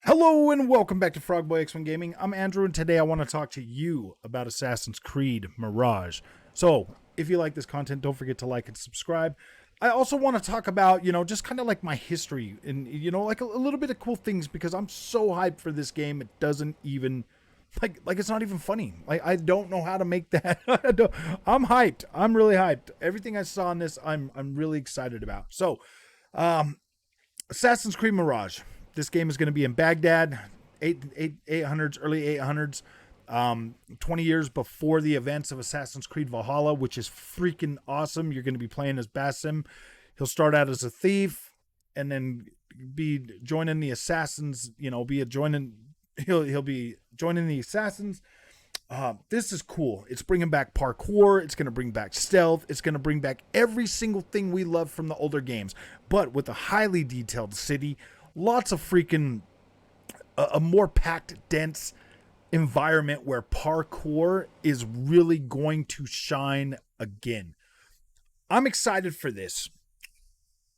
Hello and welcome back to Frogboy X1 Gaming. I'm Andrew and today I want to talk to you about Assassin's Creed Mirage. So, if you like this content, don't forget to like and subscribe. I also want to talk about, just kind of like my history and, like a little bit of cool things because I'm so hyped for this game. It doesn't even, like it's not even funny. Like, I don't know how to make that. I'm hyped. I'm really hyped. Everything I saw in this, I'm really excited about. So, Assassin's Creed Mirage. This game is going to be in Baghdad, 800s, early 800s, 20 years before the events of Assassin's Creed Valhalla, which is freaking awesome. You're going to be playing as Basim. He'll start out as a thief and then be joining the assassins. He'll be joining the assassins. This is cool. It's bringing back parkour. It's going to bring back stealth. It's going to bring back every single thing we love from the older games, but with a highly detailed city. Lots of freaking a more packed, dense environment where parkour is really going to shine again. I'm excited for this.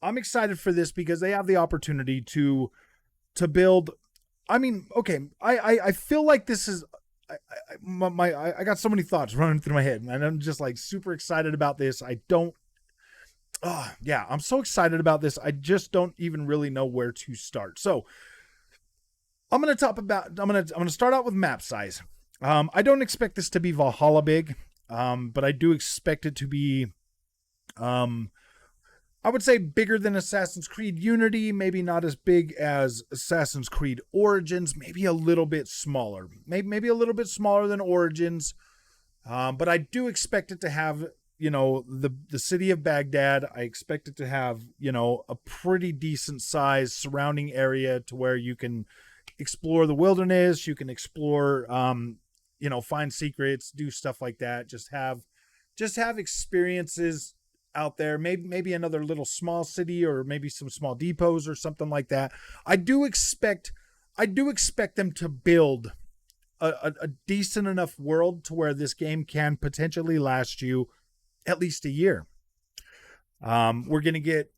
I'm excited for this because they have the opportunity to build. I mean, okay, I feel like this is. I got so many thoughts running through my head, and I'm just like super excited about this. I'm so excited about this. I just don't even really know where to start. So I'm going to start out with map size. I don't expect this to be Valhalla big, but I do expect it to be, I would say bigger than Assassin's Creed Unity, maybe not as big as Assassin's Creed Origins, maybe a little bit smaller, maybe a little bit smaller than Origins. But I do expect it to have, the city of Baghdad. I expect it to have, a pretty decent size surrounding area to where you can explore the wilderness. You can explore, find secrets, do stuff like that. Just have experiences out there. Maybe another little small city or maybe some small depots or something like that. I do expect them to build a decent enough world to where this game can potentially last you at least a year. We're going to get,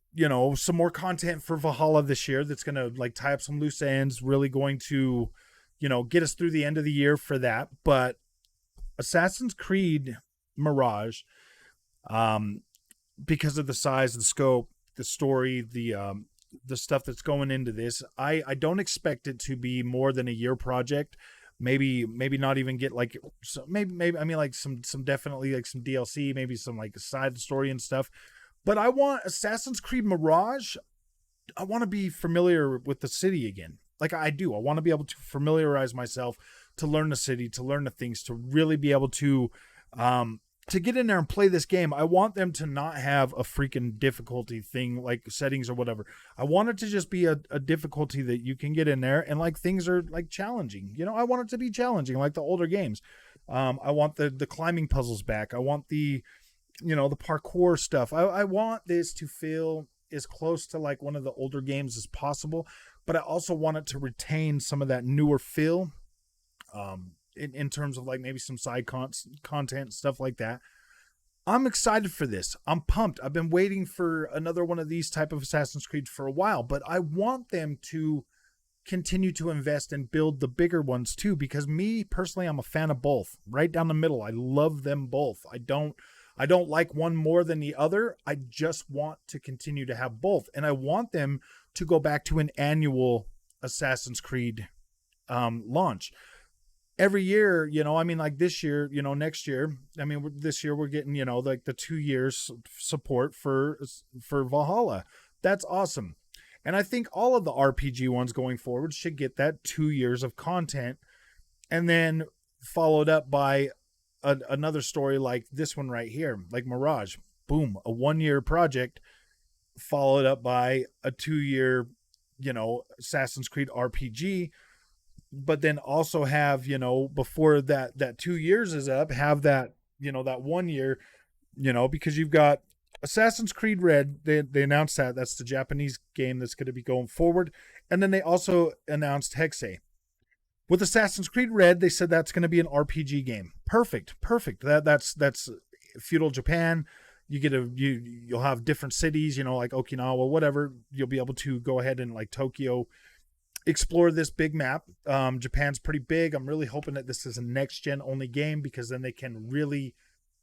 some more content for Valhalla this year that's going to like tie up some loose ends, really going to, get us through the end of the year for that. But Assassin's Creed Mirage, because of the size, the scope, the story, the stuff that's going into this, I don't expect it to be more than a year project. Maybe not even get like maybe I mean like some definitely like some DLC, maybe some like side story and stuff. But I want Assassin's Creed Mirage. I want to be familiar with the city again. Like I do. I want to be able to familiarize myself, to learn the city, to learn the things, to really be able to get in there and play this game. I want them to not have a freaking difficulty thing like settings or whatever. I want it to just be a difficulty that you can get in there and like things are like challenging. I want it to be challenging like the older games. I want the climbing puzzles back. I want the parkour stuff. I want this to feel as close to like one of the older games as possible, but I also want it to retain some of that newer feel. In terms of like maybe some side content, stuff like that. I'm excited for this. I'm pumped. I've been waiting for another one of these type of Assassin's Creed for a while, but I want them to continue to invest and build the bigger ones too, because me personally, I'm a fan of both. Right down the middle. I love them both. I don't like one more than the other. I just want to continue to have both. And I want them to go back to an annual Assassin's Creed launch. Every year, like this year, next year, this year we're getting, like the 2 years support for Valhalla. That's awesome. And I think all of the RPG ones going forward should get that 2 years of content and then followed up by another story like this one right here, like Mirage. Boom, a 1 year project followed up by a 2 year, Assassin's Creed RPG. But then also have, before that 2 years is up, have that, that 1 year, because you've got Assassin's Creed Red. They announced that's the Japanese game that's going to be going forward. And then they also announced Hexe. With Assassin's Creed Red, they said that's going to be an RPG game. Perfect. That's feudal Japan. You'll have different cities, like Okinawa, whatever. You'll be able to go ahead and like Tokyo explore this big map. Japan's pretty big. I'm really hoping that this is a next gen only game, because then they can really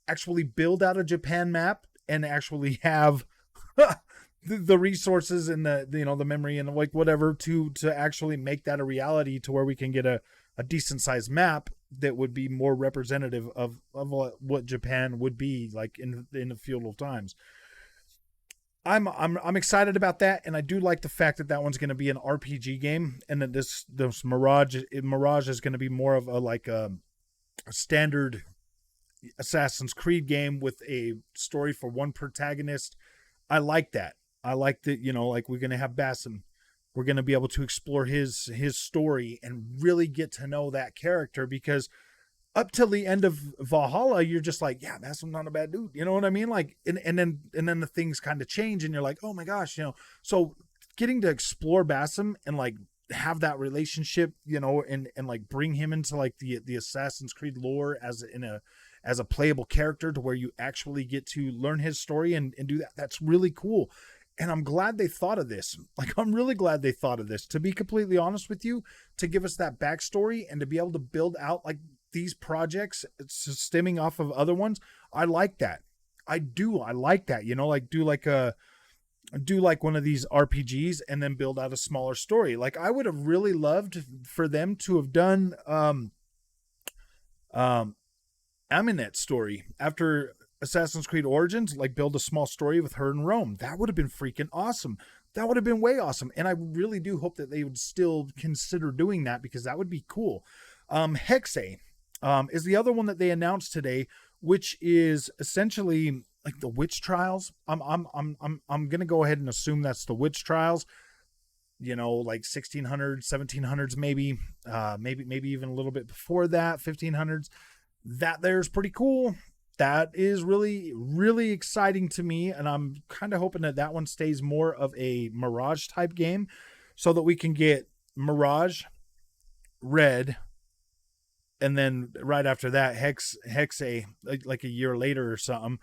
actually build out a Japan map and actually have the resources and the memory and like whatever to actually make that a reality, to where we can get a decent sized map that would be more representative of what Japan would be like in the feudal times. I'm excited about that, and I do like the fact that that one's going to be an RPG game, and that this Mirage is going to be more of a like a standard Assassin's Creed game with a story for one protagonist. I like that. I like that, like we're going to have Basim. We're going to be able to explore his story and really get to know that character, because up till the end of Valhalla, you're just like, yeah, Bassam's not a bad dude. You know what I mean? Like, and then the things kind of change, and you're like, oh my gosh, So getting to explore Bassam and like have that relationship, and like bring him into like the Assassin's Creed lore as a playable character, to where you actually get to learn his story and do that. That's really cool. And I'm glad they thought of this. Like, I'm really glad they thought of this, to be completely honest with you, to give us that backstory and to be able to build out like these projects stemming off of other ones. I like that. I do. I like that, like do like one of these RPGs and then build out a smaller story. Like, I would have really loved for them to have done, um, Aminet's story after Assassin's Creed Origins, like build a small story with her in Rome. That would have been freaking awesome. That would have been way awesome. And I really do hope that they would still consider doing that, because that would be cool. Hexe is the other one that they announced today, which is essentially like the witch trials. I'm gonna go ahead and assume that's the witch trials. Like 1600s, 1700s, maybe even a little bit before that, 1500s. That there's pretty cool. That is really, really exciting to me, and I'm kind of hoping that that one stays more of a Mirage type game, so that we can get Mirage, Red, and then right after that Hexe, like a year later or something.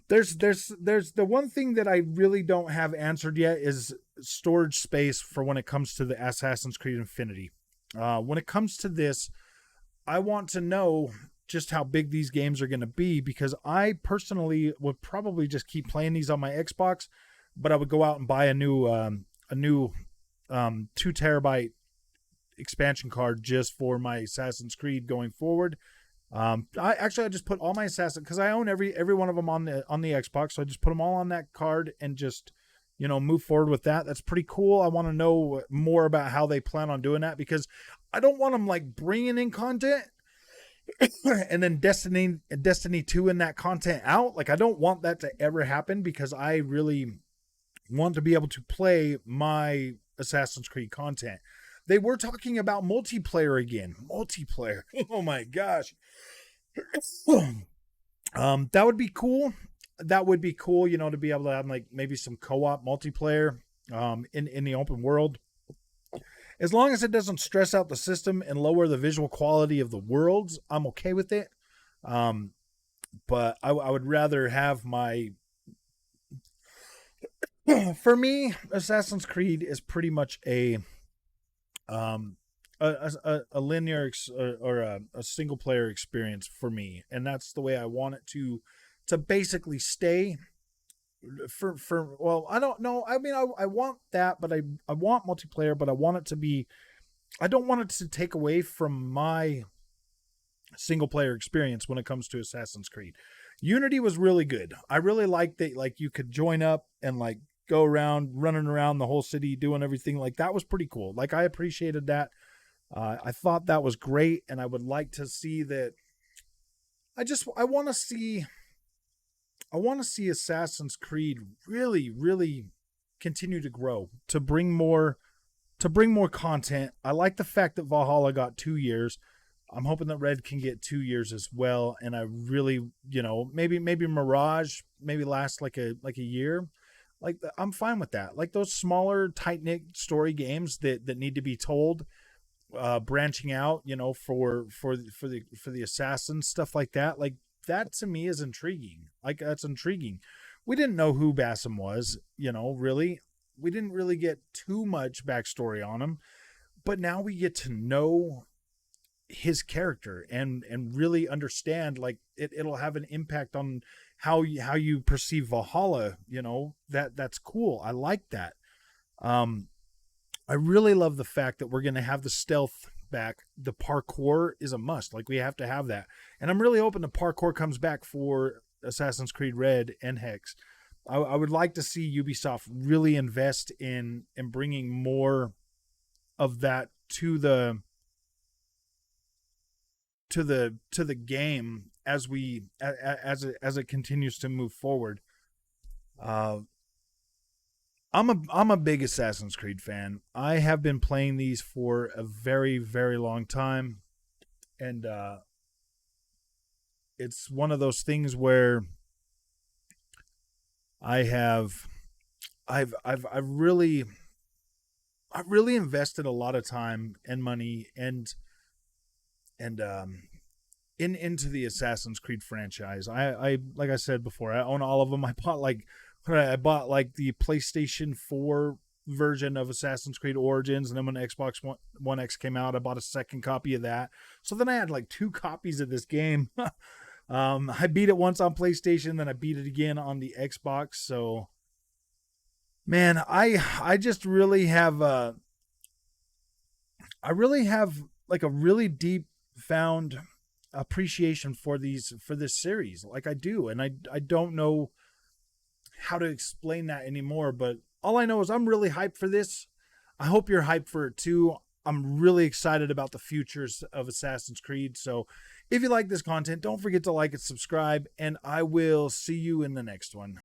There's the one thing that I really don't have answered yet is storage space for when it comes to the Assassin's Creed Infinity. When it comes to this, I want to know just how big these games are going to be, because I personally would probably just keep playing these on my Xbox, but I would go out and buy a new 2 terabyte expansion card just for my Assassin's Creed going forward. I just put all my Assassin, because I own every one of them on the Xbox, so I just put them all on that card and just move forward with that. That's pretty cool. I want to know more about how they plan on doing that, because I don't want them like bringing in content and then Destiny 2 and that content out. Like, I don't want that to ever happen, because I really want to be able to play my Assassin's Creed content. They were talking about multiplayer again. Multiplayer. Oh my gosh. That would be cool. That would be cool, to be able to have like maybe some co-op multiplayer in the open world. As long as it doesn't stress out the system and lower the visual quality of the worlds, I'm okay with it. But I would rather have my... For me, Assassin's Creed is pretty much a linear or a single player experience for me, and that's the way I want it to basically stay. Well, I don't know. I mean, I want that, but I want multiplayer, but I want it to be... I don't want it to take away from my single player experience when it comes to Assassin's Creed. Unity was really good. I really liked that, like, you could join up and like go around running around the whole city doing everything. Like, that was pretty cool. Like, I appreciated that. I thought that was great, and I would like to see that. I want to see Assassin's Creed really, really continue to grow, to bring more content. I like the fact that Valhalla got 2 years. I'm hoping that Red can get 2 years as well. And I really, maybe Mirage maybe last like a year. Like, I'm fine with that. Like, those smaller, tight knit story games that need to be told, branching out, for the assassins, stuff like that. Like, that to me is intriguing. Like, that's intriguing. We didn't know who Bassam was, really. really get too much backstory on him, but now we get to know his character and really understand, like, it'll have an impact on how you perceive Valhalla. That's cool. I like that. um I really love the fact that we're going to have the stealth back. The parkour is a must. Like, we have to have that. And I'm really hoping the parkour comes back for Assassin's Creed Red and Hex. I would like to see Ubisoft really invest in bringing more of that to the game as it continues to move forward. Uh, I'm a big Assassin's Creed fan. I have been playing these for a very, very long time, and it's one of those things where I have I've really invested a lot of time and money and into the Assassin's Creed franchise. I like I said before, I own all of them. I bought like the PlayStation 4 version of Assassin's Creed Origins, and then when One X came out, I bought a second copy of that. So then I had like two copies of this game. I beat it once on PlayStation, then I beat it again on the Xbox. So, man, I just really have I really have like a really deep found appreciation for this series. Like, I do, and I don't know how to explain that anymore, but all I know is I'm really hyped for this. I hope you're hyped for it too. I'm really excited about the futures of Assassin's Creed. So if you like this content, don't forget to like and subscribe, and I will see you in the next one.